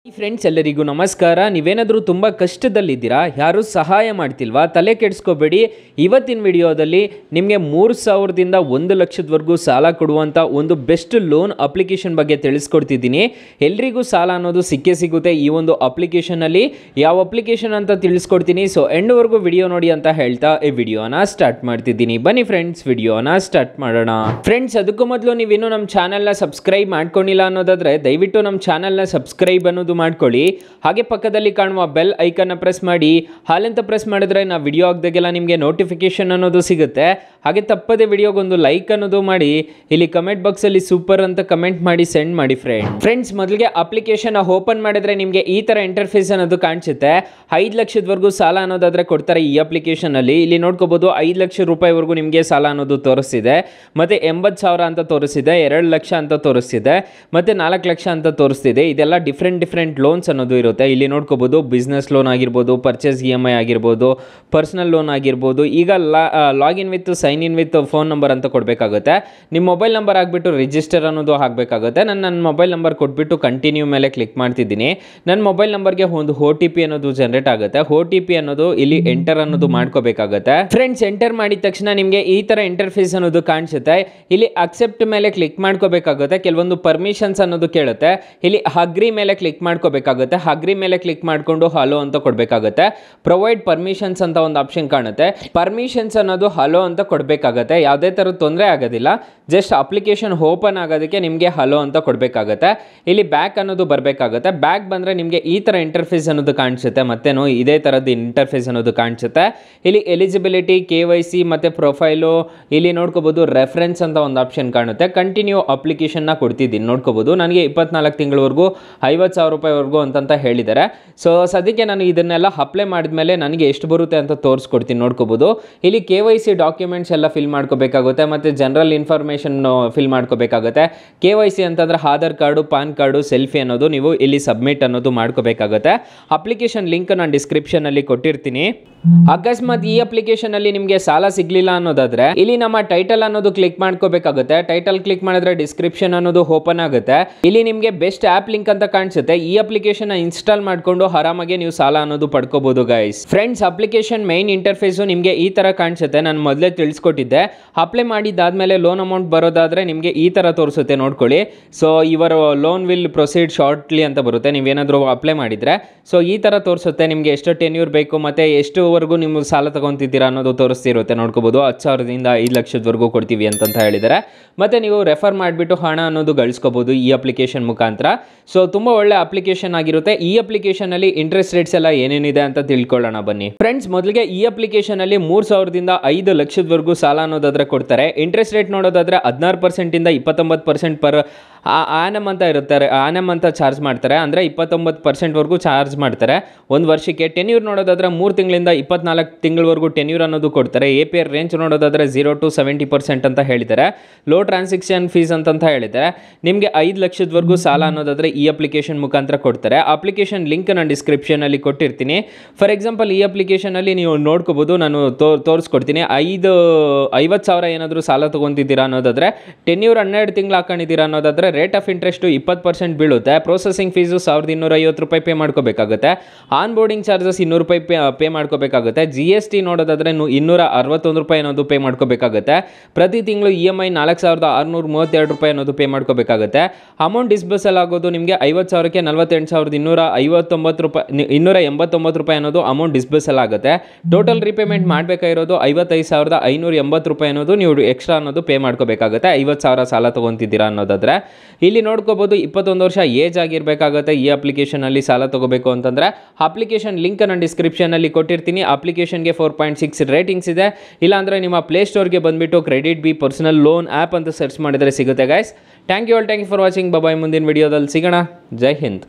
Friends ಎಲ್ಲರಿಗೂ ನಮಸ್ಕಾರ. ನೀವೇನಾದರೂ ತುಂಬ ಕಷ್ಟದಲ್ಲಿದ್ದೀರಾ, ಯಾರೂ ಸಹಾಯ ಮಾಡ್ತಿಲ್ವಾ, ತಲೆ ಕೆಡಿಸ್ಕೋಬೇಡಿ. ಇವತ್ತಿನ ವಿಡಿಯೋದಲ್ಲಿ ನಿಮಗೆ 3,000ದಿಂದ 1,00,000ವರೆಗೂ ಸಾಲ ಕೊಡುವಂಥ ಒಂದು ಬೆಸ್ಟ್ ಲೋನ್ ಅಪ್ಲಿಕೇಶನ್ ಬಗ್ಗೆ ತಿಳಿಸ್ಕೊಡ್ತಿದ್ದೀನಿ. ಎಲ್ರಿಗೂ ಸಾಲ ಅನ್ನೋದು ಸಿಕ್ಕೇ ಸಿಗುತ್ತೆ ಈ ಒಂದು ಅಪ್ಲಿಕೇಶನಲ್ಲಿ. ಯಾವ ಅಪ್ಲಿಕೇಶನ್ ಅಂತ ತಿಳಿಸ್ಕೊಡ್ತೀನಿ. ಸೊ ಎಂಡ್ವರೆಗೂ ವಿಡಿಯೋ ನೋಡಿ ಅಂತ ಹೇಳ್ತಾ ಈ ವಿಡಿಯೋನ ಸ್ಟಾರ್ಟ್ ಮಾಡ್ತಿದ್ದೀನಿ. ಬನ್ನಿ ಫ್ರೆಂಡ್ಸ್, ವಿಡಿಯೋನ ಸ್ಟಾರ್ಟ್ ಮಾಡೋಣ. ಫ್ರೆಂಡ್ಸ್, ಅದಕ್ಕೂ ಮೊದಲು ನೀವಿನ್ನೂ ನಮ್ಮ ಚಾನಲ್ನ ಸಬ್ಸ್ಕ್ರೈಬ್ ಮಾಡ್ಕೊಂಡಿಲ್ಲ ಅನ್ನೋದಾದರೆ ದಯವಿಟ್ಟು ನಮ್ಮ ಚಾನಲ್ನ ಸಬ್ಸ್ಕ್ರೈಬ್ ಅನ್ನೋದು ಮಾಡ್ಕೊಳ್ಳಿ. ಹಾಗೆ ಪಕ್ಕದಲ್ಲಿ ಕಾಣುವ ಬೆಲ್ ಐಕನ್ನ ಪ್ರೆಸ್ ಮಾಡಿ. ಹಾಲಂತ ಪ್ರೆಸ್ ಮಾಡಿದ್ರೆ ನಾವು ವಿಡಿಯೋ ಹಾಕಿದಾಗೆಲ್ಲ ನಿಮಗೆ ನೋಟಿಫಿಕೇಶನ್ ಅನ್ನೋದು ಸಿಗುತ್ತೆ. ಹಾಗೆ ತಪ್ಪದೆ ವಿಡಿಯೋಗೊಂದು ಲೈಕ್ ಅನ್ನೋದು ಮಾಡಿ. ಇಲ್ಲಿ ಕಮೆಂಟ್ ಬಾಕ್ಸಲ್ಲಿ ಸೂಪರ್ ಅಂತ ಕಮೆಂಟ್ ಮಾಡಿ ಸೆಂಡ್ ಮಾಡಿ ಫ್ರೆಂಡ್ಸ್. ಮೊದಲಿಗೆ ಅಪ್ಲಿಕೇಶನ್ ಓಪನ್ ಮಾಡಿದ್ರೆ ನಿಮಗೆ ಈ ಥರ ಇಂಟರ್ಫೇಸ್ ಅನ್ನೋದು ಕಾಣಿಸುತ್ತೆ. 5 ಲಕ್ಷದವರೆಗೂ ಸಾಲ ಅನ್ನೋದಾದರೆ ಕೊಡ್ತಾರೆ ಈ ಅಪ್ಲಿಕೇಶನಲ್ಲಿ. ಇಲ್ಲಿ ನೋಡ್ಕೋಬೋದು 5 ಲಕ್ಷ ರೂಪಾಯಿವರೆಗೂ ನಿಮಗೆ ಸಾಲ ಅನ್ನೋದು ತೋರಿಸ್ತಿದೆ. ಮತ್ತು 80,000 ಅಂತ ತೋರಿಸ್ತಿದೆ, 2 ಲಕ್ಷ ಅಂತ ತೋರಿಸ್ತಿದೆ, ಮತ್ತು 4 ಲಕ್ಷ ಅಂತ ತೋರಿಸ್ತಿದೆ. ಇದೆಲ್ಲ ಡಿಫ್ರೆಂಟ್ ಲೋನ್ಸ್ ಅನ್ನೋದು ಇರುತ್ತೆ. ಇಲ್ಲಿ ನೋಡ್ಕೋಬೋದು ಬಿಸ್ನೆಸ್ ಲೋನ್ ಆಗಿರ್ಬೋದು, ಪರ್ಚೇಸ್ EMI ಆಗಿರ್ಬೋದು, ಪರ್ಸನಲ್ ಲೋನ್ ಆಗಿರ್ಬೋದು. ಈಗ login with sign in with phone number ಅಂತ ಕೊಡಬೇಕಾಗುತ್ತೆ. ನಿಮ್ಮ ಮೊಬೈಲ್ ನಂಬರ್ ಆಗಿಬಿಟ್ಟು ರಿಜಿಸ್ಟರ್ ಅನ್ನೋದು ಹಾಕಬೇಕಾಗುತ್ತೆ. ನನ್ನ ಮೊಬೈಲ್ ನಂಬರ್ ಕೊಟ್ಬಿಟ್ಟು ಕಂಟಿನ್ಯೂ ಮೇಲೆ ಕ್ಲಿಕ್ ಮಾಡ್ತಿದ್ದೀನಿ. ನನ್ನ ಮೊಬೈಲ್ ನಂಬರ್ಗೆ ಒಂದು OTP ಅನ್ನೋದು ಜನರೇಟ್ ಆಗುತ್ತೆ. OTP ಅನ್ನೋದು ಇಲ್ಲಿ ಎಂಟರ್ ಅನ್ನೋದು ಮಾಡ್ಕೋಬೇಕಾಗುತ್ತೆ. ಫ್ರೆಂಡ್ಸ್, ಎಂಟರ್ ಮಾಡಿದ ತಕ್ಷಣ ನಿಮಗೆ ಈ ಥರ ಇಂಟರ್ಫೇಸ್ ಅನ್ನೋದು ಕಾಣಿಸುತ್ತೆ. ಇಲ್ಲಿ ಅಕ್ಸೆಪ್ಟ್ ಮೇಲೆ ಕ್ಲಿಕ್ ಮಾಡ್ಕೋಬೇಕಾಗುತ್ತೆ. ಕೆಲವೊಂದು ಪರ್ಮಿಷನ್ಸ್ ಅನ್ನೋದು ಕೇಳುತ್ತೆ. ಇಲ್ಲಿ ಅಗ್ರಿ ಮೇಲೆ ಕ್ಲಿಕ್ ಮಾಡ್ಕೋಬೇಕಾಗುತ್ತೆ. ಅಗ್ರಿ ಮೇಲೆ ಕ್ಲಿಕ್ ಮಾಡಿಕೊಂಡು ಹಲೋ ಅಂತ ಕೊಡಬೇಕಾಗುತ್ತೆ. ಪ್ರೊವೈಡ್ ಪರ್ಮಿಷನ್ಸ್ ಅಂತ ಒಂದು ಆಪ್ಷನ್ ಕಾಣುತ್ತೆ. ಪರ್ಮಿಷನ್ಸ್ ಅನ್ನೋದು ಹಲೋ ಅಂತ ಕೊಡಬೇಕಾಗುತ್ತೆ. ಯಾವುದೇ ಥರದ ತೊಂದರೆ ಆಗೋದಿಲ್ಲ. ಜಸ್ಟ್ ಅಪ್ಲಿಕೇಶನ್ ಓಪನ್ ಆಗೋದಕ್ಕೆ ನಿಮಗೆ ಹಲೋ ಅಂತ ಕೊಡಬೇಕಾಗುತ್ತೆ. ಇಲ್ಲಿ ಬ್ಯಾಕ್ ಅನ್ನೋದು ಬರಬೇಕಾಗುತ್ತೆ. ಬ್ಯಾಕ್ ಬಂದರೆ ನಿಮಗೆ ಈ ಥರ ಇಂಟರ್ಫೇಸ್ ಅನ್ನೋದು ಕಾಣಿಸುತ್ತೆ. ಮತ್ತೇನು ಇದೇ ಥರದ್ದು ಇಂಟರ್ಫೇಸ್ ಅನ್ನೋದು ಕಾಣಿಸುತ್ತೆ. ಇಲ್ಲಿ ಎಲಿಜಿಬಿಲಿಟಿ, KYC ಮತ್ತು ಪ್ರೊಫೈಲು, ಇಲ್ಲಿ ನೋಡ್ಕೋಬೋದು ರೆಫರೆನ್ಸ್ ಅಂತ ಒಂದು ಆಪ್ಷನ್ ಕಾಣುತ್ತೆ. ಕಂಟಿನ್ಯೂ ಅಪ್ಲಿಕೇಶನ್ನ ಕೊಡ್ತಿದ್ದೀನಿ. ನೋಡ್ಕೋಬೋದು ನನಗೆ 24 ತಿಂಗಳವರೆಗೂ 50,000 ರೂಪಾಯಿವರೆಗೂ ಅಂತ ಹೇಳಿದ್ದಾರೆ. ಸೊ ಸದ್ಯಕ್ಕೆ ನಾನು ಇದನ್ನೆಲ್ಲ ಅಪ್ಲೈ ಮಾಡಿದ್ಮೇಲೆ ನನಗೆ ಎಷ್ಟು ಬರುತ್ತೆ ಅಂತ ತೋರಿಸ್ಕೊಡ್ತೀನಿ. ನೋಡ್ಕೋಬೋದು ಇಲ್ಲಿ KYC ಡಾಕ್ಯುಮೆಂಟ್ಸ್ ಎಲ್ಲ ಫಿಲ್ ಮಾಡ್ಕೋಬೇಕಾಗುತ್ತೆ. ಮತ್ತು ಜನರಲ್ ಇನ್ಫಾರ್ಮೇಷನ್ ಫಿಲ್ ಮಾಡ್ಕೋಬೇಕಾಗುತ್ತೆ. KYC ಅಂತಂದರೆ Aadhaar card, PAN card, selfie ಅನ್ನೋದು ನೀವು ಇಲ್ಲಿ ಸಬ್ಮಿಟ್ ಅನ್ನೋದು ಮಾಡ್ಕೋಬೇಕಾಗುತ್ತೆ. ಅಪ್ಲಿಕೇಶನ್ ಲಿಂಕ್ ನಾನು ಡಿಸ್ಕ್ರಿಪ್ಷನಲ್ಲಿ ಕೊಟ್ಟಿರ್ತೀನಿ. ಅಕಸ್ಮಾತ್ ಈ ಅಪ್ಲಿಕೇಶನ್ ಅಲ್ಲಿ ನಿಮಗೆ ಸಾಲ ಸಿಗ್ಲಿಲ್ಲ ಅನ್ನೋದಾದ್ರೆ ಇಲ್ಲಿ ನಮ್ಮ ಟೈಟಲ್ ಅನ್ನೋದು ಕ್ಲಿಕ್ ಮಾಡ್ಕೋಬೇಕಾಗುತ್ತೆ. ಟೈಟಲ್ ಕ್ಲಿಕ್ ಮಾಡಿದ್ರೆ ಡಿಸ್ಕ್ರಿಪ್ಷನ್ ಅನ್ನೋದು ಓಪನ್ ಆಗುತ್ತೆ. ಇಲ್ಲಿ ನಿಮಗೆ ಬೆಸ್ಟ್ ಆಪ್ ಲಿಂಕ್ ಅಂತ ಕಾಣಿಸುತ್ತೆ. ಈ ಅಪ್ಲಿಕೇಶನ್ ಇನ್ಸ್ಟಾಲ್ ಮಾಡ್ಕೊಂಡು ಆರಾಮಾಗಿ ನೀವು ಸಾಲ ಅನ್ನೋದು ಪಡ್ಕೋಬಹುದು guys. Friends, application main interface ನಿಮಗೆ ಈ ತರ ಕಾಣಿಸುತ್ತೆ. ನಾನು ಮೊದಲೇ ತಿಳಿಸ್ಕೊಟ್ಟಿದ್ದೆ. ಅಪ್ಲೈ ಮಾಡಿದಾದ್ಮೇಲೆ ಲೋನ್ ಅಮೌಂಟ್ ಬರೋದಾದ್ರೆ ನಿಮಗೆ ಈ ತರ ತೋರಿಸುತ್ತೆ. ನೋಡ್ಕೊಳ್ಳಿ. ಸೊ ಇವರ ಲೋನ್ ವಿಲ್ ಪ್ರೊಸೀಡ್ ಶಾರ್ಟ್ಲಿ ಅಂತ ಬರುತ್ತೆ ನೀವೇನಾದರೂ ಅಪ್ಲೈ ಮಾಡಿದ್ರೆ. ಸೊ ಈ ತರ ತೋರಿಸುತ್ತೆ. ನಿಮಗೆ ಎಷ್ಟು ಟೆನ್ಯೂರ್ ಬೇಕು ಮತ್ತೆ ಎಷ್ಟುವರೆಗೂ ನೀವು ಸಾಲ ತಗೊಂತಿದ್ದೀರಾ ಅನ್ನೋದು ತೋರಿಸ್ತಿರುತ್ತೆ. ನೋಡ್ಕೋಬಹುದು 10,000ದಿಂದ 5 ಲಕ್ಷದವರೆಗೂ ಕೊಡ್ತೀವಿ ಅಂತ ಹೇಳಿದ್ದಾರೆ. ಮತ್ತೆ ನೀವು ರೆಫರ್ ಮಾಡಿಬಿಟ್ಟು ಹಣ ಅನ್ನೋದು ಗಳಿಸ್ಕೋಬಹುದು ಈ ಅಪ್ಲಿಕೇಶನ್ ಮುಖಾಂತರ. ಸೊ ತುಂಬಾ ಒಳ್ಳೆ ಅಪ್ಲಿಕೇಶನ್ ಆಗಿರುತ್ತೆ. ಈ ಅಪ್ಲಿಕೇಶನ್ ಅಲ್ಲಿ ಇಂಟ್ರೆಸ್ಟ್ ರೇಟ್ಸ್ ಎಲ್ಲ ಏನೇನಿದೆ ಅಂತ ತಿಳ್ಕೊಳ್ಳೋಣ ಬನ್ನಿ. ಫ್ರೆಂಡ್ಸ್, ಮೊದಲಿಗೆ ಈ ಅಪ್ಲಿಕೇಶನ್ ಅಲ್ಲಿ 3,000ದಿಂದ 5 ಲಕ್ಷದವರೆಗೂ ಸಾಲ ಅನ್ನೋದಾದ್ರೆ ಕೊಡ್ತಾರೆ. ಇಂಟ್ರೆಸ್ಟ್ ರೇಟ್ ನೋಡೋದಾದ್ರೆ 16% 29% ಪರ್ ಆನಮ್ ಅಂತ ಇರುತ್ತೆ. ಆನಮ್ ಅಂತ ಚಾರ್ಜ್ ಮಾಡ್ತಾರೆ. ಅಂದರೆ 29%ವರೆಗೂ ಚಾರ್ಜ್ ಮಾಡ್ತಾರೆ ಒಂದು ವರ್ಷಕ್ಕೆ. ಟೆನ್ಯೂರ್ ನೋಡೋದಾದ್ರೆ 3 ತಿಂಗಳಿಂದ 24 ತಿಂಗಳವರೆಗೂ ಟೆನ್ಯೂರ್ ಅನ್ನೋದು ಕೊಡ್ತಾರೆ. APR ರೇಂಜ್ ನೋಡೋದಾದ್ರೆ 0 to 70% ಅಂತ ಹೇಳಿದ್ದಾರೆ. ಲೋ ಟ್ರಾನ್ಸಾಕ್ಷನ್ ಫೀಸ್ ಅಂತ ಹೇಳಿದ್ದಾರೆ. ನಿಮಗೆ 5 ಲಕ್ಷದವರೆಗೂ ಸಾಲ ಅನ್ನೋದಾದ್ರೆ ಈ ಅಪ್ಲಿಕೇಶನ್ ಮುಖಾಂತರ ಕೊಡ್ತಾರೆ. ಅಪ್ಲಿಕೇಶನ್ ಲಿಂಕ್ ನಾನು ಡಿಸ್ಕ್ರಿಪ್ಷನಲ್ಲಿ ಕೊಟ್ಟಿರ್ತೀನಿ. ಫಾರ್ ಎಕ್ಸಾಂಪಲ್ ಈ ಅಪ್ಲಿಕೇಶನಲ್ಲಿ ನೀವು ನೋಡ್ಕೋಬೋದು. ನಾನು ತೋರಿಸ್ಕೊಡ್ತೀನಿ. 50,000 ಏನಾದರೂ ಸಾಲ ತೊಗೊತಿದ್ದೀರಾ ಅನ್ನೋದಾದ್ರೆ ಟೆನ್ಯೂರ್ 12 ತಿಂಗಳು ಹಾಕೊಂಡಿದ್ದೀರಾ ಅನ್ನೋದಾದ್ರೆ ರೇಟ್ ಆಫ್ ಇಂಟ್ರೆಸ್ಟ್ 20% ಬೀಳುತ್ತೆ. ಪ್ರೊಸೆಸಿಂಗ್ ಫೀಸು 1,250 ರೂಪಾಯಿ ಪೇ ಮಾಡ್ಕೋಬೇಕಾಗುತ್ತೆ. ಆನ್ ಬೋರ್ಡಿಂಗ್ ಚಾರ್ಜಸ್ 200 ರೂಪಾಯಿ ಪೇ ಮಾಡ್ಕೋಬೇಕಾಗುತ್ತೆ. GST ನೋಡೋದಾದ್ರೆ 261 ರೂಪಾಯಿ ಅನ್ನೋದು ಪೇ ಮಾಡ್ಕೋಬೇಕಾಗುತ್ತೆ. ಪ್ರತಿ ತಿಂಗಳು EMI 4,632 ರೂಪಾಯಿ ಅನ್ನೋದು ಪೇ ಮಾಡ್ಕೋಬೇಕಾಗುತ್ತೆ. ಅಮೌಂಟ್ ಡಿಸ್ಬರ್ಸಲ್ ಆಗೋದು ನಿಮಗೆ 50,000ಕ್ಕೆ 48,289 ರೂಪಾಯಿ 289 ರೂಪಾಯಿ ಅನ್ನೋದು ಅಮೌಂಟ್ ಡಿಸ್ಬರ್ಸಲ್ ಆಗುತ್ತೆ. ಟೋಟಲ್ ರಿಪೇಮೆಂಟ್ ಮಾಡಬೇಕಾಗಿರೋದು 55,580 ರೂಪಾಯಿ ಅನ್ನೋದು ನೀವು ಎಕ್ಸ್ಟ್ರಾ ಅನ್ನೋದು ಪೇ ಮಾಡ್ಕೋಬೇಕಾಗುತ್ತೆ. 50,000 ಸಾಲ ತೊಗೊತಿದ್ದೀರಾ ಅನ್ನೋದಾದ್ರೆ ಇಲ್ಲಿ ನೋಡ್ಕೋಬಹುದು 21 ವರ್ಷ ಏಜ್ ಆಗಿರಬೇಕಾಗುತ್ತೆ. ಈ ಅಪ್ಲಿಕೇಶನ್ ಅಲ್ಲಿ ಸಾಲ ತಗೋಬೇಕು ಅಂತಂದ್ರೆ ಅಪ್ಲಿಕೇಶನ್ ಲಿಂಕ್ ನಾನು ಡಿಸ್ಕ್ರಿಪ್ಷನ್ ಅಲ್ಲಿ ಕೊಟ್ಟಿರ್ತೀನಿ. ಅಪ್ಲಿಕೇಶನ್ಗೆ 4.6 ರೇಟಿಂಗ್ಸ್ ಇದೆ. ಇಲ್ಲಾಂದ್ರೆ ನಿಮ್ಮ ಪ್ಲೇ ಸ್ಟೋರ್ಗೆ ಬಂದ್ಬಿಟ್ಟು credit B personal loan app ಅಂತ ಸರ್ಚ್ ಮಾಡಿದ್ರೆ ಸಿಗುತ್ತೆ guys. Thank you for watching. Bye. ಮುಂದಿನ ವಿಡಿಯೋದಲ್ಲಿ ಸಿಗೋಣ. ಜೈ ಹಿಂದ್.